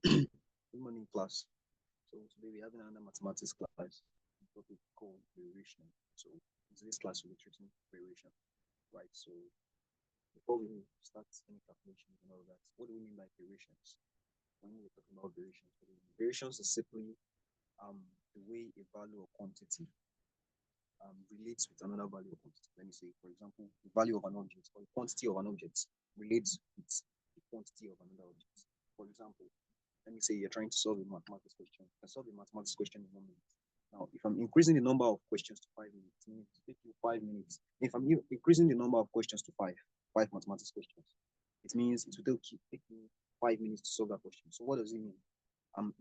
Good morning, class. So today we're having another mathematics class, topic called variation. So in this class we'll be treating variation, right? So before we start any calculations and all that, what do we mean by variations? When we're talking about variations, variations is simply the way a value or quantity relates with another value or quantity. Let me say, for example, the value of an object or the quantity of an object relates with the quantity of another object. For example, let me say you're trying to solve a mathematics question. You can solve a mathematics question in 1 minute. Now, if I'm increasing the number of questions to 5 minutes, it means it take you 5 minutes. If I'm increasing the number of questions to five mathematics questions, it means it will take me 5 minutes to solve that question. So what does it mean?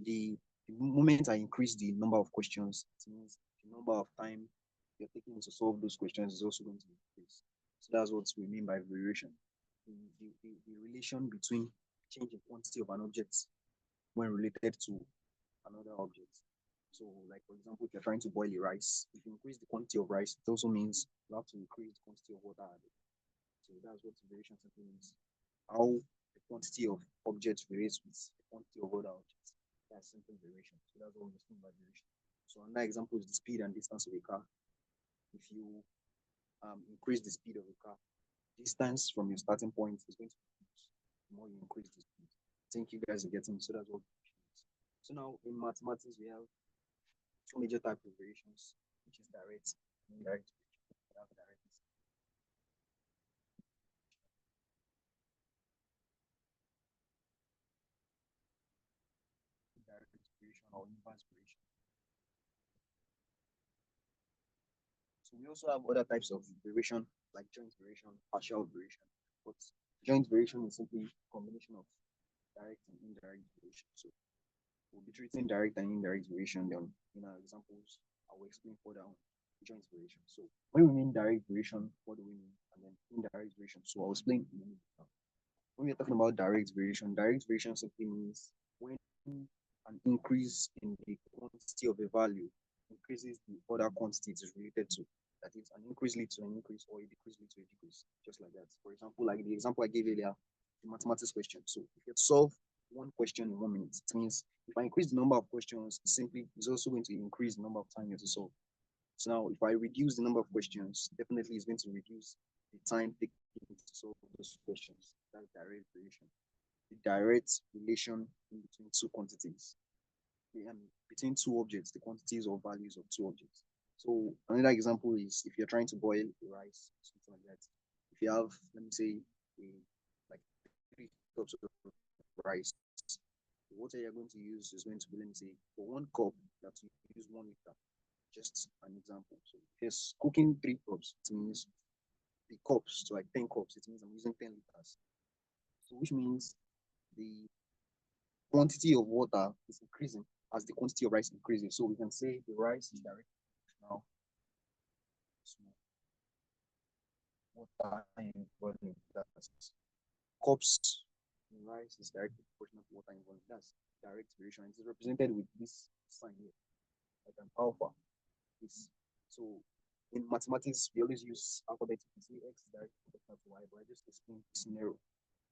The moment I increase the number of questions, it means the number of time you're taking to solve those questions is also going to increase. So that's what we mean by variation. The relation between change in quantity of an object when related to another object. So, like for example, if you're trying to boil a rice, if you increase the quantity of rice, it also means you have to increase the quantity of water added. So that's what variation simply means. How the quantity of objects varies with the quantity of other objects. That's simple variation. So that's what we mean by variation. So another example is the speed and distance of a car. If you increase the speed of a car, distance from your starting point is going to reduce the more you increase the speed. I think you guys are getting, so that's what. So now in mathematics we have two major types of variations, which is direct and indirect variation. We have direct variation or inverse variation. So we also have other types of variation like joint variation, partial variation. But joint variation is simply a combination of direct and indirect variation. So we'll be treating direct and indirect variation then in our examples. I will explain further on joint variation. So when we mean direct variation, what do we mean? And then indirect variation. So I'll explain in a minute now. When we're talking about direct variation simply means when an increase in the quantity of a value increases the other quantity it is related to. That is, an increase leads to an increase or a decrease leads to a decrease, just like that. For example, like the example I gave earlier, the mathematics question. So if you solve one question in 1 minute, it means if I increase the number of questions, simply is also going to increase the number of time you have to solve. So now, if I reduce the number of questions, definitely it's going to reduce the time taken to solve those questions. That's direct relation. The direct relation in between two quantities, and between two objects, the quantities or values of two objects. So another example is if you're trying to boil rice, something like that. If you have, let me say, like 3 cups of rice, the water you're going to use is going to be, let me say, for 1 cup that you use 1 liter. Just an example. So if you're cooking 3 cups, it means the cups to like 10 cups, it means I'm using 10 liters. So which means the quantity of water is increasing as the quantity of rice increases. So we can say the rice is directly proportional to water in volume. That's cups in rice is directly proportional to water in volume. That's direct variation. It is represented with this sign here, like an alpha. This. So in mathematics, we always use alphabet to say x is directly proportional to y, but I just explained the scenario.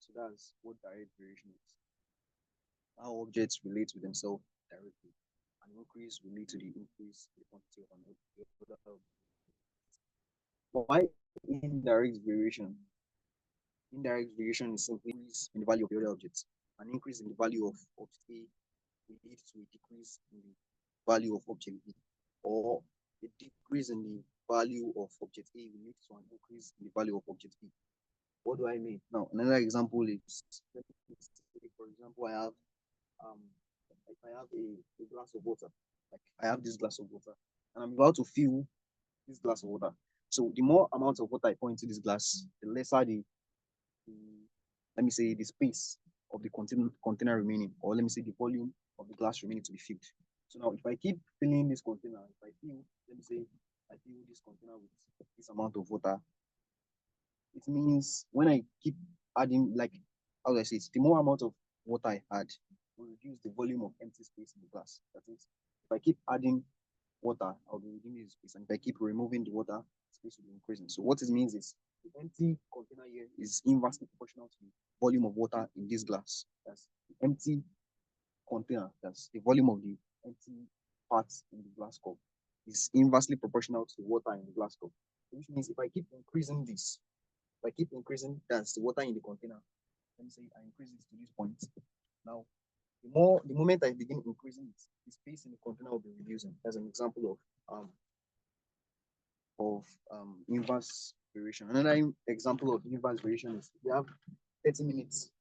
So that's what direct variation is. How objects relate to themselves directly. An increase will lead to the increase in the quantity of an object. Why indirect variation? Indirect variation is simply increase in the value of the other objects. An increase in the value of object A will lead to a decrease in the value of object B, or a decrease in the value of object A will lead to an increase in the value of object B. What do I mean? Now, another example is, for example, I have a glass of water. Like I have this glass of water, and I'm about to fill this glass of water. So the more amount of water I pour into this glass, the lesser the let me say the space of the container remaining, or let me say the volume of the glass remaining to be filled. So now if I keep filling this container, if I fill, let me say I fill this container with this amount of water, it means when I keep adding, like how do I say it, the more amount of water I add will reduce the volume of empty space in the glass. That is, if I keep adding water, I'll be reducing the space, and if I keep removing the water, space will be increasing. So what it means is the empty container here is inversely proportional to the volume of water in this glass. That's the empty container, that's the volume of the empty parts in the glass cup, is inversely proportional to the water in the glass cup. Which means if I keep increasing this, if I keep increasing, that's the water in the container. Let me say I increase it to this point. Now, the moment I begin increasing it, the space in the container will be reducing. As an example of inverse variation. Another example of inverse variation is you have 30 minutes.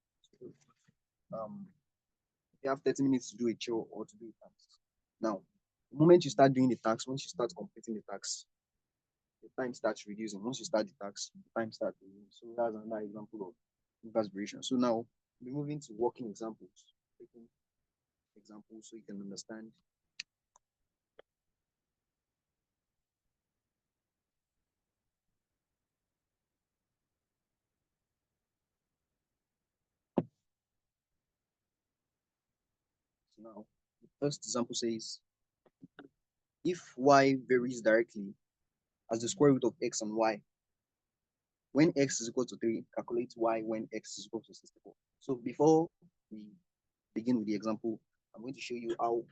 Um, you have 30 minutes to do a chore or to do a task. Now, the moment you start doing the task, once you start completing the task, the time starts reducing. Once you start the task, the time starts reducing. So that's another example of inverse variation. So now we're moving to working examples. Taking examples so you can understand. So now, the first example says, if y varies directly as the square root of x and y, when x is equal to 3, calculate y when x is equal to 64. So before we begin with the example, I'm going to show you how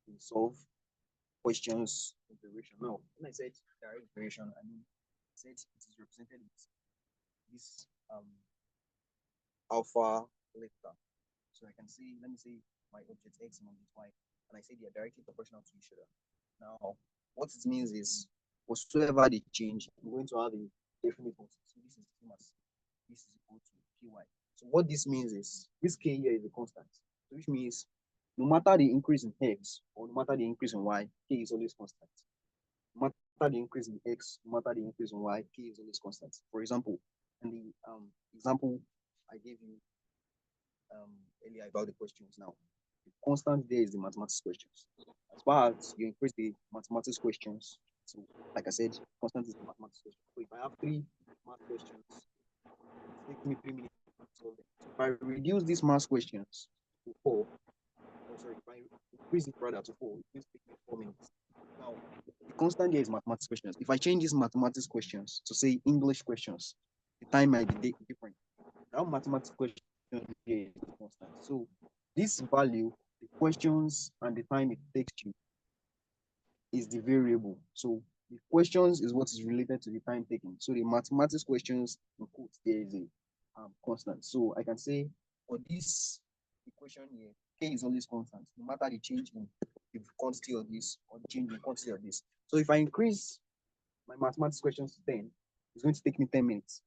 we solve questions in variation. Now, when I said direct variation, I mean, I said it is represented with this alpha letter. So I can say, let me say my object x and object y, and I say they are directly proportional to each other. Now, what it means is, whatsoever they change, I'm going to have a definite constant. So this is the same as this is equal to ky. So what this means is, this k here is a constant, so which means no matter the increase in x or no matter the increase in y, k is always constant. No matter the increase in x, no matter the increase in y, k is always constant. For example, in the example I gave you earlier about the questions now, the constant there is the mathematics questions. As far as you increase the mathematics questions, so like I said, constant is the mathematics question. So if I have 3 math questions, it takes me 3 minutes to solve them. So if I reduce these math questions to 4, sorry, if I increase it rather to 4, it will take me 4 minutes. Now, the constant here is mathematics questions. If I change these mathematics questions to say English questions, the time might be different. Now, mathematics questions here is constant. So this value, the questions and the time it takes you, is the variable. So the questions is what is related to the time taken. So the mathematics questions, in quotes, there is a constant. So I can say for this equation here, k is always constant, no matter the change in the quantity of this or the change in the quantity of this. So if I increase my mathematics questions to 10, it's going to take me 10 minutes.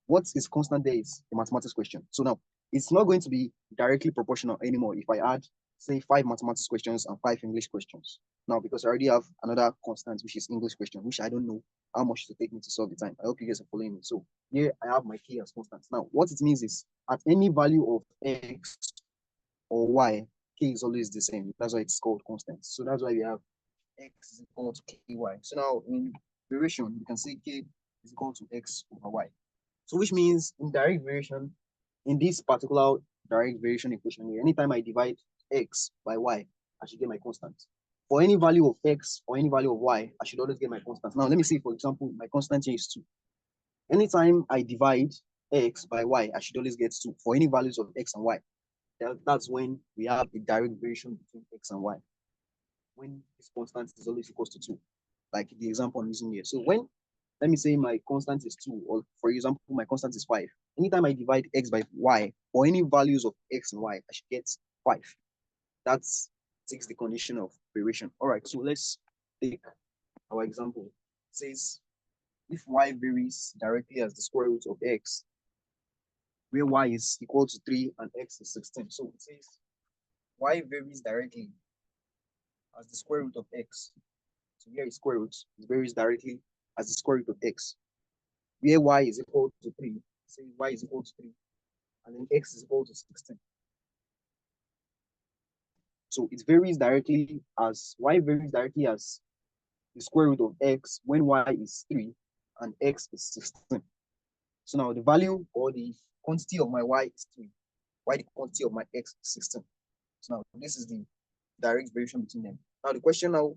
What is constant there is the mathematics question. So now it's not going to be directly proportional anymore if I add, say, 5 mathematics questions and 5 English questions. Now, because I already have another constant, which is English question, which I don't know how much it will take me to solve the time. I hope you guys are following me. So here I have my k as constant. Now, what it means is at any value of x or y, k is always the same. That's why it's called constant. So that's why we have x is equal to ky. So now in variation, you can say k is equal to x over y. So which means in direct variation, in this particular direct variation equation here, anytime I divide x by y, I should get my constant. For any value of x or any value of y, I should always get my constant. Now, let me say, for example, my constant here is 2. Anytime I divide x by y, I should always get 2 for any values of x and y. That's when we have a direct variation between x and y. When this constant is always equals to 2, like the example I'm using here. So when, let me say my constant is 2, or for example, my constant is 5. Anytime I divide x by y, or any values of x and y, I should get 5. That takes the condition of variation. All right, so let's take our example. It says, if y varies directly as the square root of x, where y is equal to 3 and x is 16. So it says, y varies directly as the square root of x. So here is square root. It varies directly as the square root of x. Where y is equal to 3, say y is equal to 3, and then x is equal to 16. So it varies directly as, y varies directly as the square root of x when y is 3 and x is 16. So now the value or the quantity of my y is 3, while the quantity of my x is 16. So now this is the direct variation between them. Now the question now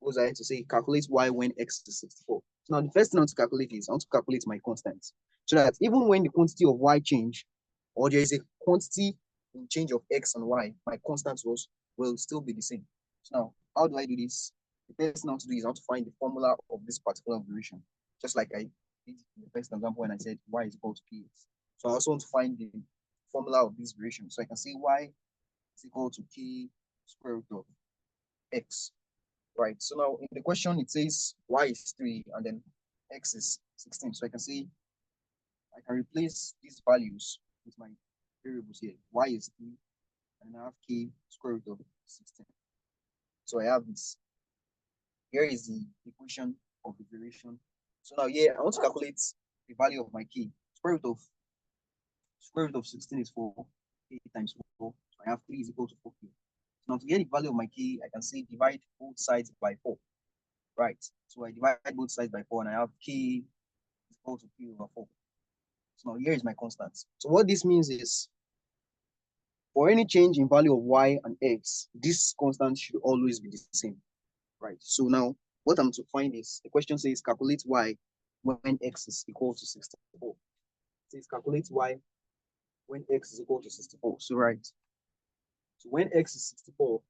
goes ahead to say, calculate y when x is 64. So now the first thing I want to calculate is, I want to calculate my constants. So that even when the quantity of y change, or there is a quantity in change of x and y, my constant will will still be the same. So now, how do I do this? The first thing I want to do is I want to find the formula of this particular variation, just like I did in the first example when I said y is equal to kx. So I also want to find the formula of this variation. So I can say y is equal to k square root of x, right? So now in the question, it says y is 3 and then x is 16. So I can say I can replace these values with my variables here. Y is 3 and I have k square root of 16. So I have this. Here is the equation of the variation. So now here I want to calculate the value of my k. Square root of 16 is 4. K times 4. So I have 3 is equal to 4k. So now to get the value of my k, I can say divide both sides by 4. Right. So I divide both sides by 4 and I have k is equal to k over 4. So now here is my constant. So what this means is for any change in value of y and x, this constant should always be the same. Right. So now what I'm to find is the question says calculate y when x is equal to 64. It says calculate y when x is equal to 64. So right. So when x is 64,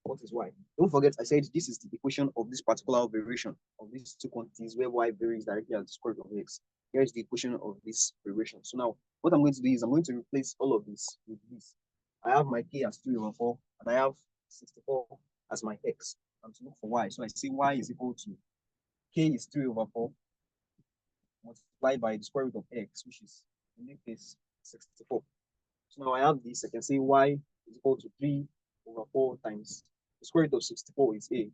what is y? Don't forget, I said this is the equation of this particular variation of these two quantities where y varies directly as the square root of x. Here is the equation of this variation. So now what I'm going to do is I'm going to replace all of this with this. I have my k as 3 over 4 and I have 64 as my x. I'm to look for y. So I see y is equal to k is 3 over 4 multiplied by the square root of x, which is in this case 64. So now I have this. I can say y is equal to 3 over 4 times the square root of 64 is 8.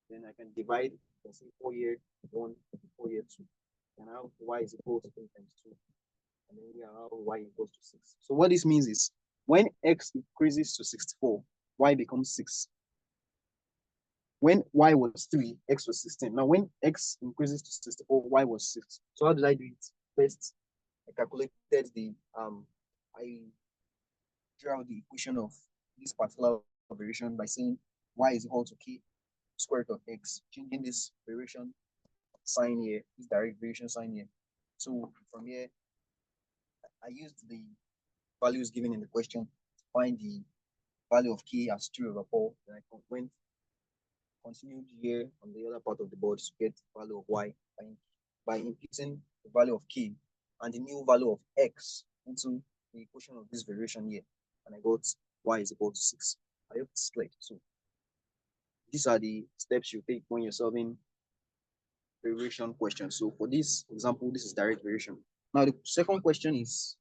Then I can divide, I can say 4 here, 1, 4 here, 2. And now y is equal to 8 times 2. And then we have y equals to 6. So what this means is when x increases to 64, y becomes 6. When y was 3, x was 16. Now when x increases to 64, y was 6. So how did I do it? First, I calculated the I drew out the equation of this particular variation by saying y is equal to k square root of x, changing this variation sign here, this direct variation sign here. So from here, I used the values given in the question to find the value of k as 3 over 4. Then I went continued here on the other part of the board to get the value of y by inputting the value of k and the new value of x into the equation of this variation here. And I got y is equal to 6. I hope it's clear. So these are the steps you take when you're solving variation questions. So for this example, this is direct variation. Now the second question is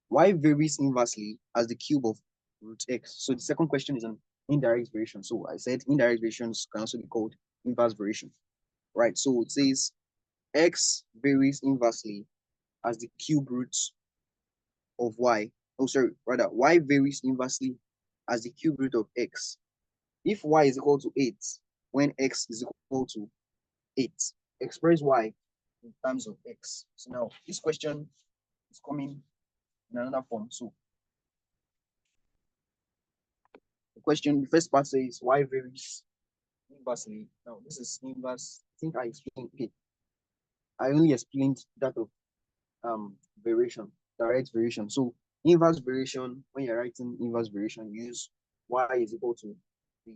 y varies inversely as the cube of root x. So the second question is an indirect variation. So I said indirect variations can also be called inverse variation, right? So it says x varies inversely as the cube root of y. Oh, sorry, rather y varies inversely as the cube root of x. If y is equal to 8, when x is equal to 8, express y in terms of x. So now this question is coming in another form. So the first part says y varies inversely. Now this is inverse. I think I explained, okay. I only explained that of variation, direct variation. So inverse variation, when you're writing inverse variation, you use y is equal to the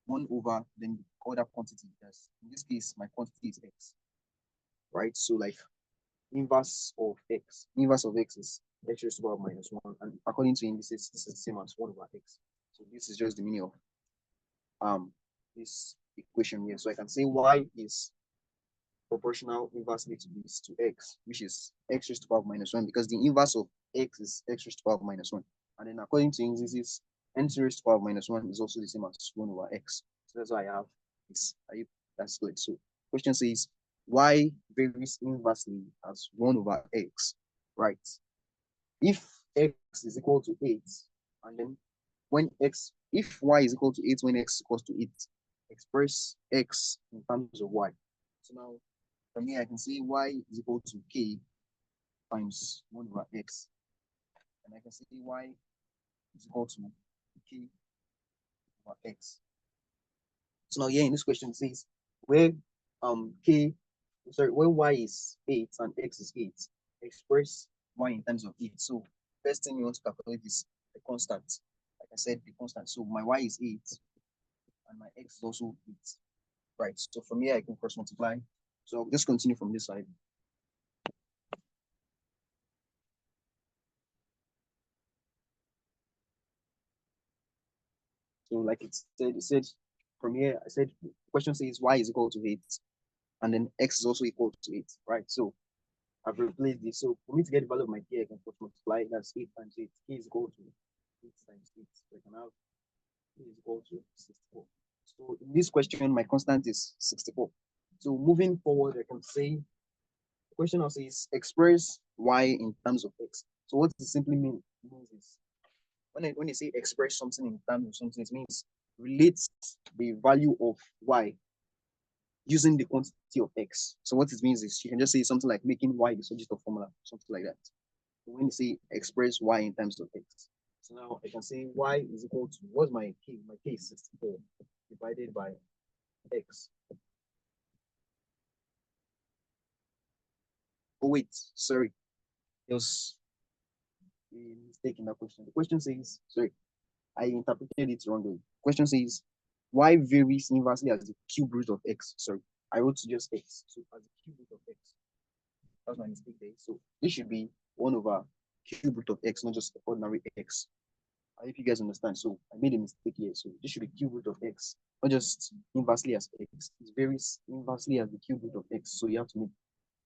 1 over then the other quantity. Yes. In this case, my quantity is x. Right? So like inverse of x. Inverse of x is x raised to the power minus 1. And according to indices, this is the same as 1 over x. So this is just the meaning of this equation here. So I can say y is proportional inversely to this to x, which is x raised to the power minus 1, because the inverse of x is x raised to the power minus 1. And then according to indices, n raised to the power minus 1 is also the same as 1 over x. So that's why I have this. That's good. So question says y varies inversely as 1 over x, right? If x is equal to 8, and then if y is equal to 8 when x is equal to 8, express x in terms of y. So now, from here, I can say y is equal to k times 1 over x. And I can say y is equal to k over x. So now here in this question, it says where k sorry, when y is 8 and x is 8, express y in terms of 8. So first thing you want to calculate is the constant. Like I said, the constant. So my y is 8 and my x is also 8. Right. So from here I can cross multiply. So I'll just continue from this side. So like it said from here, I said the question says y is equal to 8 and then x is also equal to 8, right? So I've replaced this. So for me to get the value of my k, I can cross multiply. That's 8 times 8. K is equal to 8 times 8. So I can have k is equal to 64. So in this question, my constant is 64. So moving forward, I can say the question also is express y in terms of x. So what it simply means is when you say express something in terms of something, it means relate the value of y using the quantity of x. So what it means is you can just say something like making y the subject of formula, something like that. So when you say express y in terms of x, so now I can say y is equal to, what's my k? My k is 64 divided by x. Oh wait, sorry, there was a mistake in that question. The question says, sorry, I interpreted it wrongly. The question says y varies inversely as the cube root of x. Sorry, I wrote just x. So as the cube root of x. That's my mistake there. So this should be 1 over cube root of x, not just ordinary x. I hope you guys understand. So I made a mistake here. So this should be cube root of x, not just inversely as x. It varies inversely as the cube root of x. So you have to make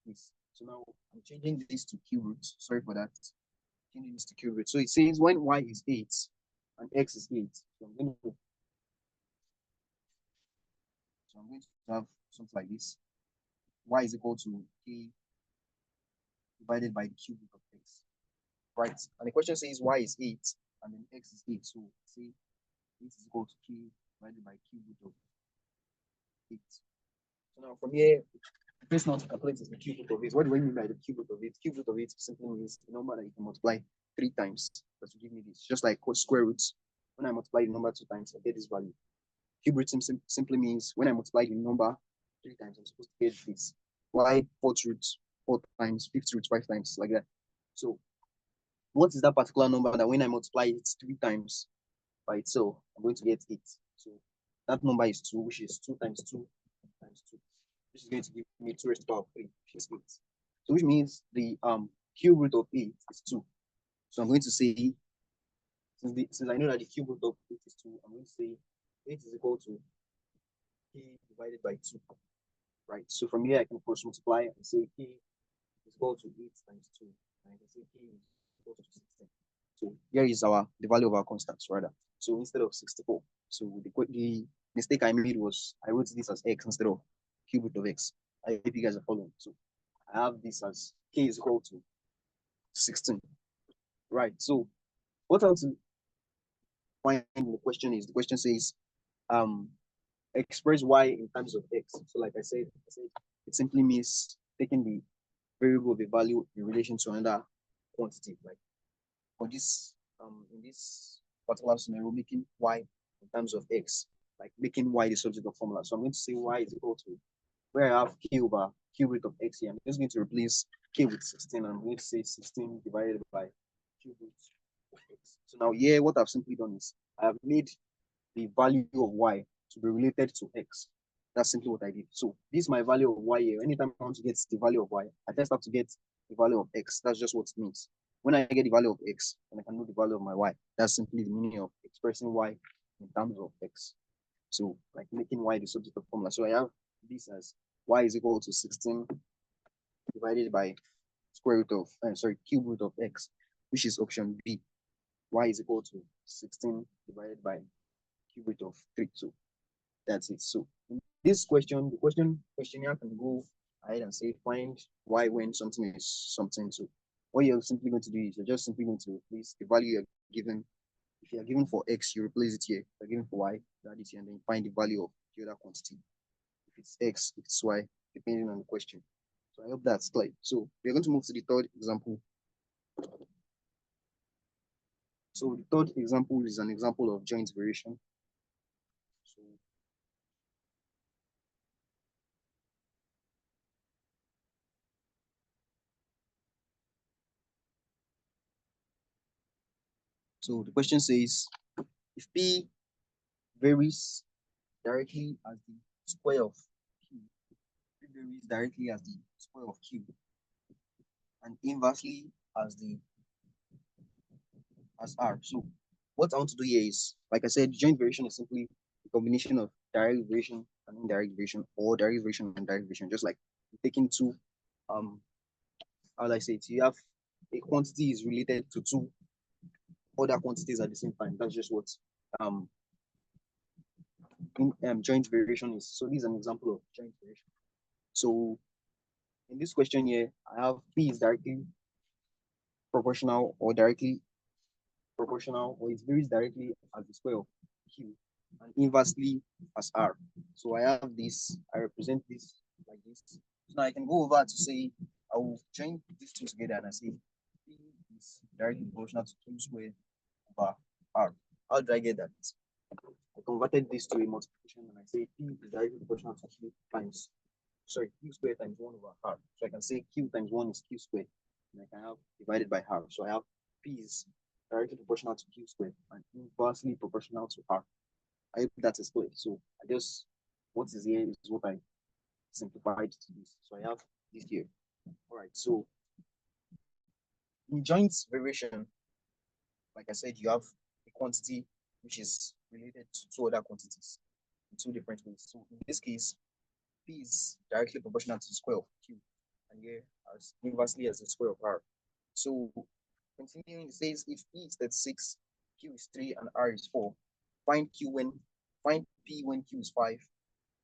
this. So now I'm changing this to cube root. Sorry for that. Changing this to cube root. So it says when y is 8 and x is 8. So I'm going to have something like this. Y is equal to k divided by the cube root of x. Right? And the question says y is 8 and then x is 8. So say 8 is equal to k divided by cube root of 8. So now from here, the first now to calculate is the cube root of 8. What do I mean by the cube root of 8? Cube root of 8 simply means the number that you can multiply 3 times. That will give me this. Just like square roots. When I multiply the number 2 times, I get this value. Cube root simply means when I multiply the number 3 times, I'm supposed to get this. Why fourth root 4 times, fifth root 5 times, like that. So what is that particular number that when I multiply it 3 times by itself, I'm going to get 8. So that number is 2, which is 2 times 2 times 2. This is going to give me 2 raised to the power of 3, which is 8. So which means the cube root of 8 is 2. So I'm going to say, since I know that the cube root of 8 is 2, I'm going to say 8 is equal to k divided by 2. Right. So from here I can cross multiply and say k is equal to 8 times 2. And I can say k is equal to 16. So here is the value of our constants rather. So instead of 64. So the mistake I made was I wrote this as x instead of cube root of x. I hope you guys are following. So I have this as k is equal to 16. Right. So what I want to find in the question says express y in terms of x. So like I said it simply means taking the variable, the value in relation to another quantity. Like for this, in this particular scenario, making y in terms of x, like making y the subject of formula. So I'm going to say y is equal to, where I have k over cube root of x here, I'm just going to replace k with 16. I'm going to say 16 divided by cube root of x. So now here, what I've simply done is I have made the value of y to be related to x. That's simply what I did. So this is my value of y here. Anytime I want to get the value of y, I just have to get the value of x. That's just what it means. When I get the value of x, and I can know the value of my y, that's simply the meaning of expressing y in terms of x. So like making y the subject of formula. So I have this as y is equal to 16 divided by square root of, cube root of x, which is option B. Y is equal to 16 divided by cube root of 3. So that's it. So in this question, the questionnaire can go ahead and say find y when something is something. So what you're simply going to do is you're just simply going to replace the value you're given. If you're given for x, you replace it here. If you're given for y, you add it here, and then find the value of the other quantity. If it's x, if it's y, depending on the question. So I hope that's clear. So we're going to move to the third example. So the third example is an example of joint variation. So So the question says, if P varies directly as the square of Q, P varies directly as the square of Q, and inversely as the as R. So what I want to do here is, like I said, joint variation is simply a combination of direct variation and indirect variation, or direct variation and direct variation. Just like taking two, how do I say it? You have a quantity is related to two other quantities at the same time. That's just what um, joint variation is. So this is an example of joint variation. So in this question here, I have P is directly proportional or directly proportional, or it varies directly as the square of Q and inversely as R. So I have this, I represent this like this. So now I can go over to say, I will join these two together and I say P is directly proportional to Q squared over R. How did I get that? I converted this to a multiplication and I say P is directly proportional to Q times, sorry, Q squared times 1 over R. So I can say Q times 1 is Q squared, and I can have divided by R. So I have P is directly proportional to Q squared and inversely proportional to R. I hope that is clear. So I just, what is here is what I simplified to this. So I have this here. All right, so in joint variation, like I said, you have a quantity which is related to two other quantities in two different ways. So in this case, P is directly proportional to the square of Q, and here as inversely as the square of R. So continuing, it says if P is 36, Q is 3, and R is 4, find P when Q is 5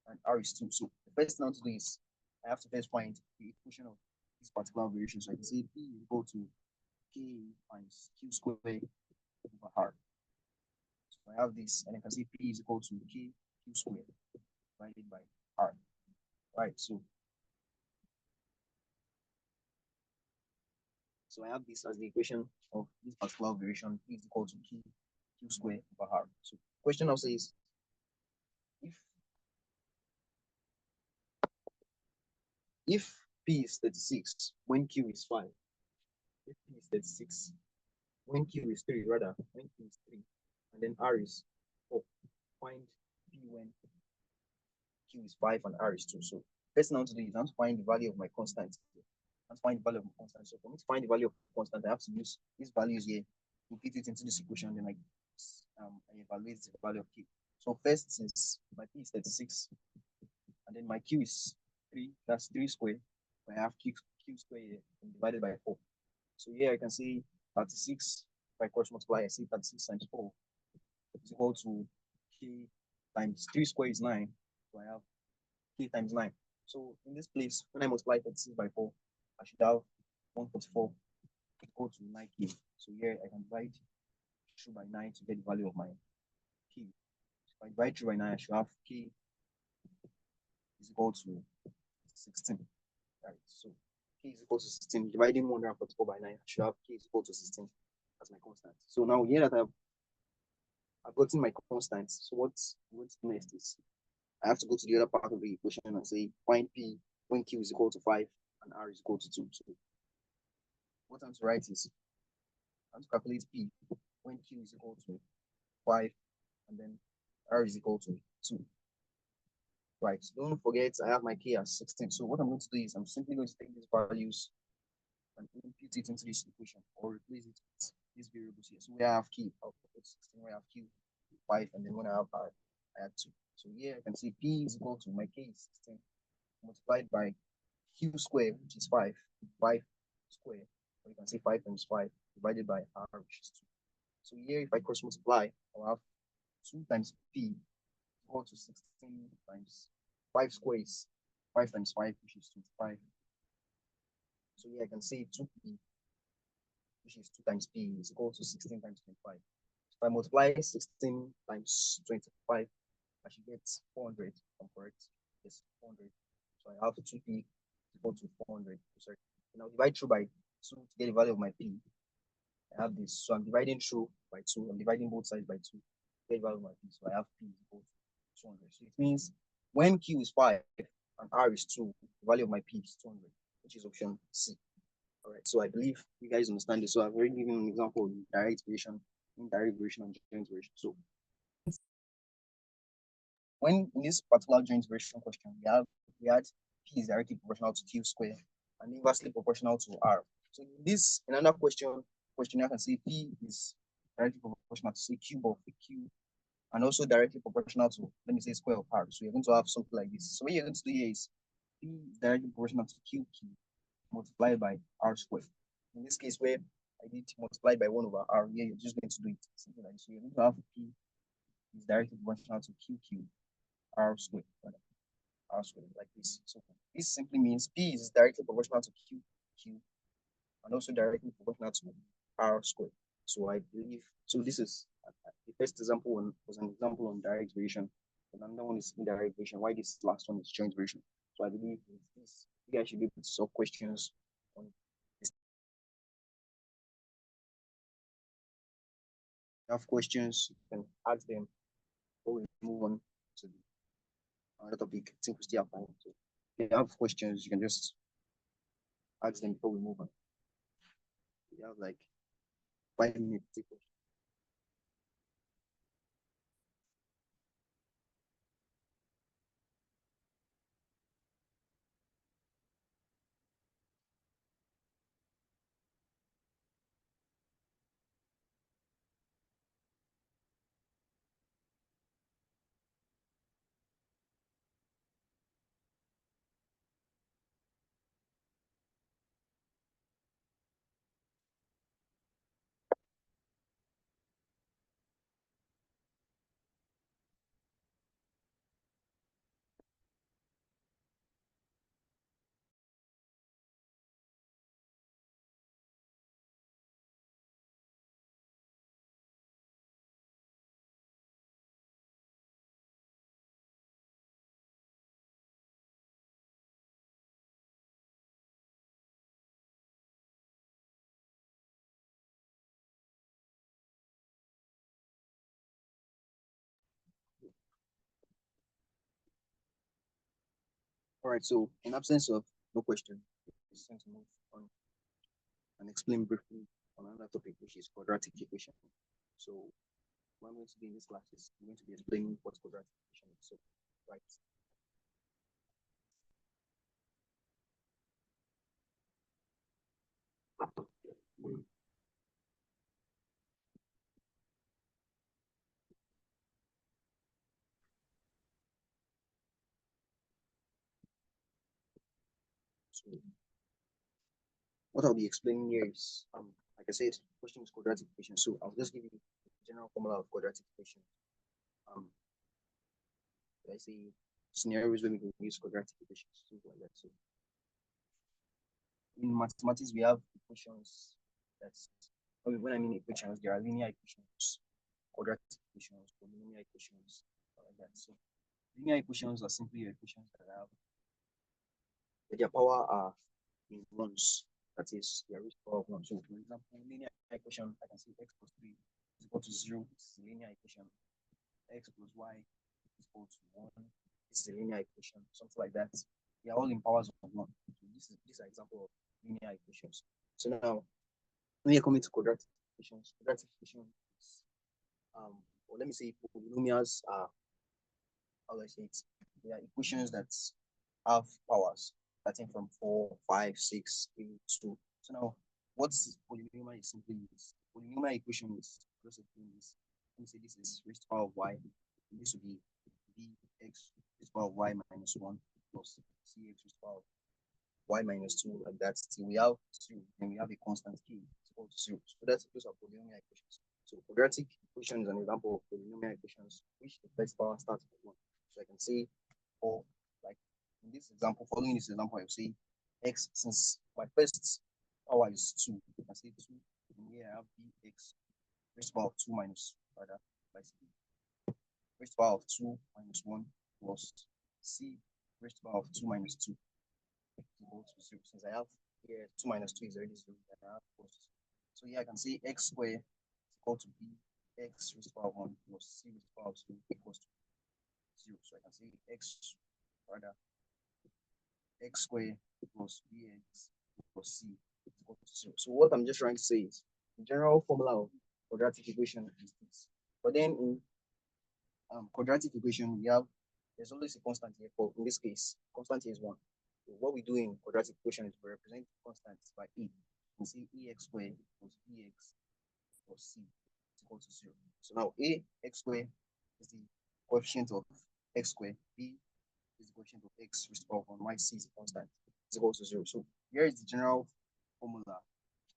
and R is 2. So the first thing I want to do is I have to first find the equation of this particular variation. So I can say P is equal to K times Q squared over R. So I have this, and I can say P is equal to K Q squared divided by R. Right, so I have this as the equation of this particular variation. P is equal to Q squared over R. So question now says, if P is 36 when Q is 5, if P is 36 when Q is 3, rather, when Q is 3, and then R is 4, find P when Q is 5 and R is 2. So first thing I want to do is I want to find the value of my constant. I want to find the value of my constant. So for me to find the value of constant, I have to use these values here, put it into this equation, then I evaluate the value of Q. So first, since my P is 36, and then my Q is 3, that's 3 squared. I have Q squared here and divided by 4. So here I can see 36, if I cross multiply, I see 36 times 4 is equal to K times 3 squared is 9. So I have K times 9. So in this place, when I multiply 36 by 4, I should have 144 equal to 9K. So here I can divide through by 9 to get the value of my K. If I divide through by 9, I should have K is equal to 16. Right, so K is equal to 16. Dividing 144 by 9, I should have K is equal to 16 as my constant. So now here that I've gotten my constant, so what's next is I have to go to the other part of the equation and say find P when Q is equal to 5 and R is equal to 2. So what I'm to write is I'm to calculate P when Q is equal to 5 and then R is equal to 2. Right, so don't forget I have my K as 16. So what I'm going to do is I'm simply going to take these values and input it into this equation or replace it with these variables here. So we have K, I'll put 16, we have Q 5, and then when I have R, I add 2. So here I can see P is equal to my K is 16 multiplied by Q squared, which is 5 squared, or you can say 5 times 5 divided by R, which is 2. So here, if I cross multiply, I'll have 2 times P equal to 16 times 5 squares, 5 times 5, which is 25. So here I can say 2P, which is 2 times P, is equal to 16 times 25. If I multiply 16 times 25, I should get 400, if I'm correct. Yes, 400. So I have 2P equal to 400. Sorry. Now divide through by 2 to get the value of my P. I have this. So I'm dividing through by 2. I'm dividing both sides by 2 to get the value of my P. So I have P equal to 200. So it means when Q is 5 and R is 2, the value of my P is 200, which is option C. All right. So I believe you guys understand this. So I've already given an example of direct variation indirect variation and joint variation. So when in this particular joint variation question, we had P is directly proportional to Q square and inversely proportional to R. So in another question, I can say P is directly proportional to say cube of Q and also directly proportional to, let me say, square of R. So you're going to have something like this. So what you're going to do here is P is directly proportional to Q multiplied by R squared. In this case, where I did multiplied by 1 over R, here you're just going to do it something like this. So you're going to have P is directly proportional to Q R squared, like this. So this simply means P is directly proportional to Q and also directly proportional to R squared. So I believe, so this is the first example was an example on direct variation. And another one is indirect variation. Why this last one is joint variation. So I believe this, you guys should be able to solve questions on this. If you have questions, you can ask them before we move on to another topic. I think we still have time. So if you have questions, you can just ask them before we move on. We have like 5 minutes to take questions. All right, so in absence of no question, it's time to move on and explain briefly on another topic, which is quadratic equation. So what I'm going to do in this class is I'm going to be explaining what quadratic equation is. So, right. So what I'll be explaining here is, like I said, question is quadratic equation. So I'll just give you the general formula of quadratic equation. I say scenarios where we can use quadratic equations, something like that. So in mathematics, we have equations that's, when I mean equations, there are linear equations, quadratic equations, polynomial equations, like that. So linear equations are simply equations that have their power are in ones. That is, their root power of one. So for example, linear equation, I can say x plus 3 is equal to 0. It's a linear equation. X plus y is equal to 1. This is a linear equation, something like that. They are all in powers of 1. So this is an example of linear equations. So now, when you come into quadratic equations is, or let me say polynomials are, how do I say it? They are equations that have powers starting from 4, 5, 6, 3, 2. So now, what's polynomial is simply this. Polynomial equation is just this. Let me say this is raised to the power of y. And this would be bx raised to the power of y minus 1 plus cx raised to the power of y minus 2, like that. So we have 2, and we have a constant k is equal to 0. So that's those are polynomial equations. So quadratic equation is an example of polynomial equations, which the first power starts with 1. So I can say, or like in this example, following this example, I will say x, since my first power is 2, I can say 2, and here I have bx raised to the power of 2 minus, rather, by c raised to the power of 2 minus 1 plus c raised to the power of 2 minus 2 equal to 0. Since I have here 2 minus 2 is already 0, and I have plus. So here I can say x squared is equal to bx raised to the power of 1 plus c raised to the power of 2 equals to 0. So I can say x, rather, x squared plus bx plus c equals to 0. So what I'm just trying to say is the general formula of quadratic equation is this. But then in quadratic equation, there's always a constant here. For in this case, constant here is 1. So what we do in quadratic equation is we represent constants by e. We see ax squared equals bx plus c is equal to 0. So now ax squared is the coefficient of x squared, b is the coefficient of x raised to the power of 1, y c is a constant, is equal to 0. So here is the general formula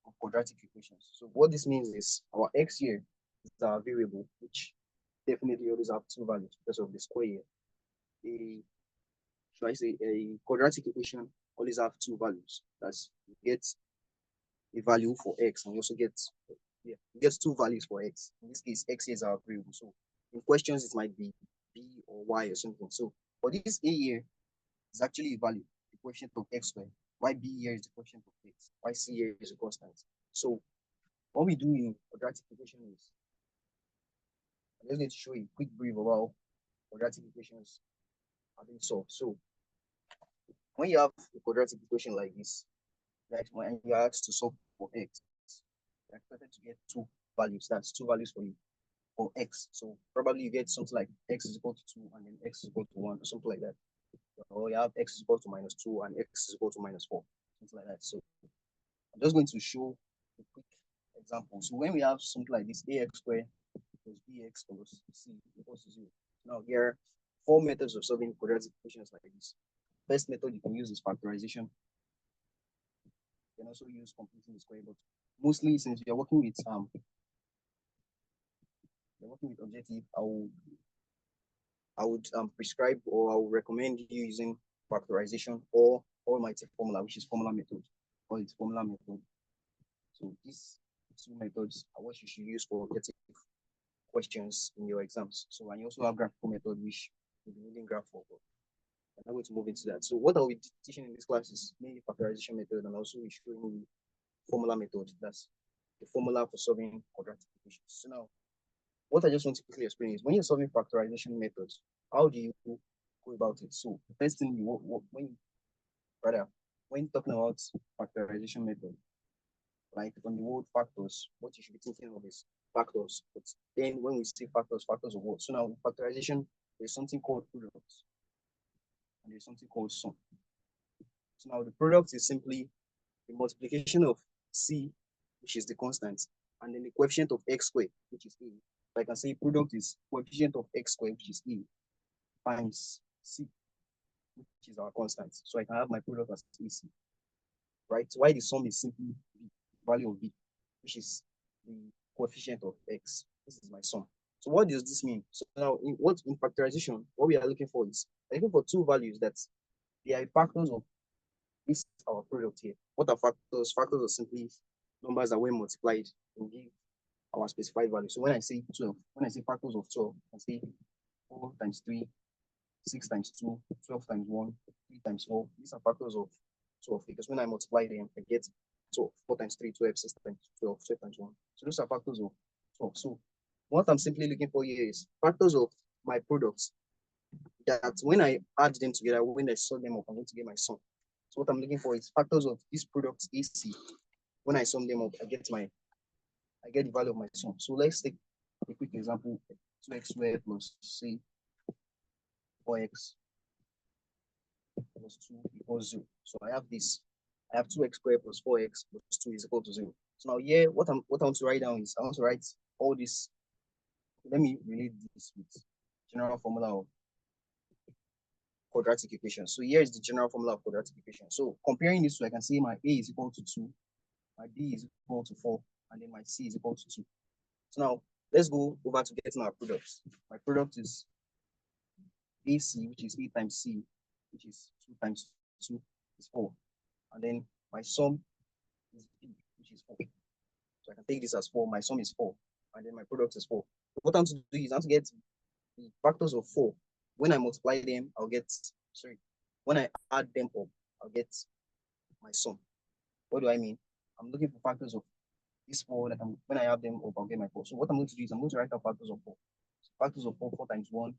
of quadratic equations. So what this means is our x here is our variable, which definitely always have 2 values because of the square here. Should I say a quadratic equation always have 2 values. That's you get a value for x and you also get you get 2 values for x. In this case, x is our variable. So in questions it might be b or y or something. So for this a here is actually a value, the coefficient of x squared. Y b here is the coefficient of x. Y c here is a constant. So what we do in quadratic equation is I'm just going to show you a quick brief about quadratic equations are being solved. So when you have a quadratic equation like this, like when you are asked to solve for x, you're expected to get 2 values. That's 2 values for you for x. So probably you get something like x is equal to 2 and then x is equal to 1 or something like that. Or you have x is equal to minus 2 and x is equal to minus 4, something like that. So I'm just going to show a quick example. So when we have something like this, ax squared plus bx plus c equals to 0. Now here are 4 methods of solving quadratic equations like this. First method you can use is factorization. You can also use completing the square, but mostly since you're working with objective, I would prescribe or I would recommend you using factorization or almighty formula, which is formula method, or it's formula method. So these 2 methods are what you should use for getting questions in your exams. So and you also have graphical method, which you'll be needing graph for. I'm not going to move into that. So what I'll be teaching in this class is mainly factorization method and also showing you formula method. That's the formula for solving quadratic equations. So now, what I just want to quickly explain is when you're solving factorization methods, how do you go about it? So the first thing when talking about factorization method, like on the word factors, what you should be thinking of is factors. But then when we say factors, factors of what? So now in factorization, there's something called products and there's something called sum. So now the product is simply the multiplication of c, which is the constant, and then the coefficient of x squared, which is a. So I can say product is coefficient of x squared, which is a, times c, which is our constant. So I can have my product as ac, right? Why the sum is simply the value of b, which is the coefficient of x. This is my sum. So what does this mean? So now in factorization, what we are looking for is looking for 2 values that they are factors of this our product here. What are factors? Factors are simply numbers that when multiplied will give our specified value. So when I say 12, when I say factors of 12, I say 4 times 3, 6 times 2, 12 times 1, 3 times 4. These are factors of 12 because when I multiply them, I get 12. 4 times 3, 12, 6 times 12, 12 times 1. So those are factors of 12. So what I'm simply looking for here is factors of my products that when I add them together, when I sum them up, I'm going to get my sum. So what I'm looking for is factors of these products AC. When I sum them up, I get the value of my sum. So let's take a quick example: 2x squared plus say 4x plus 2 equals 0. So I have this. I have 2x squared plus 4x plus 2 is equal to 0. So now here, what I want to write down is I want to write all this. Let me relate this with general formula of quadratic equation. So here is the general formula of quadratic equation. So comparing this two, I can say my a is equal to 2, my b is equal to 4, and then my c is equal to 2. So now let's go over to getting our products. My product is AC, which is a times c, which is 2 times 2 is 4. And then my sum is b, which is 4. So I can take this as 4. My sum is 4. And then my product is 4. So what I'm to do is I'm to get the factors of 4. When I multiply them, I'll get, when I add them up, I'll get my sum. What do I mean? I'm looking for factors of this 4 that when I add them up, I'll get my 4. So what I'm going to do is I'm going to write out factors of 4. So factors of 4, 4 times 1,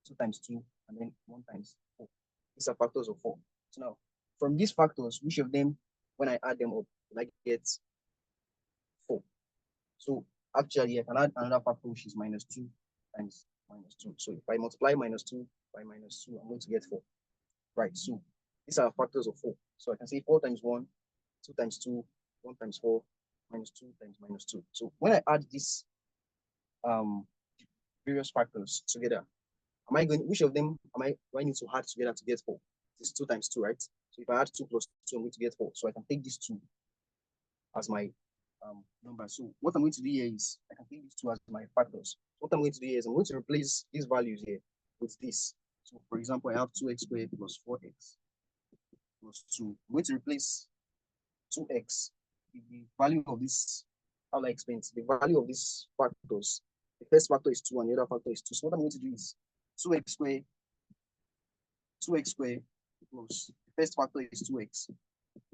2 times 2, and then 1 times 4. These are factors of 4. So now, from these factors, which of them, when I add them up, will I get 4? So actually I can add another factor which is minus 2 times minus 2. So if I multiply minus 2 by minus 2, I'm going to get 4. Right, so these are factors of 4. So I can say 4 times 1, 2 times 2, 1 times 4, minus 2 times minus 2. So when I add these um various factors together, which of them do I need to add together to get 4? It's 2 times 2, right? So if I add 2 plus 2, I'm going to get 4. So I can take these 2 as my number. So what I'm going to do here is I can take these 2 as my factors. What I'm going to do here is I'm going to replace these values here with this. So for example, I have 2x squared plus 4x plus 2. I'm going to replace 2x with the value of this. How will I explain it? The value of these factors. The first factor is 2 and the other factor is 2. So what I'm going to do is 2x squared plus the first factor is 2x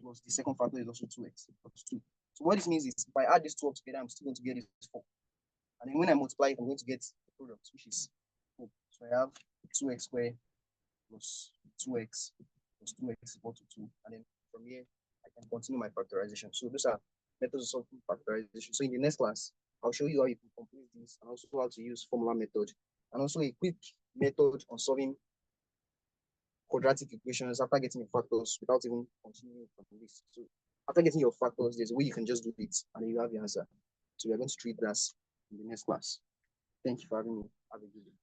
plus the second factor is also 2x plus 2. So what this means is if I add these two up together, I'm still going to get this 4. And then when I multiply it, I'm going to get the product, which is 4. So I have 2x squared plus 2x plus 2x equal to 2. And then from here, I can continue my factorization. So those are methods of solving factorization. So in the next class, I'll show you how you can complete this and also how to use formula method and also a quick method on solving quadratic equations after getting your factors without even continuing from this. So after getting your factors, there's a way you can just do it and you have the answer. So we are going to treat that in the next class. Thank you for having me. Have a good day.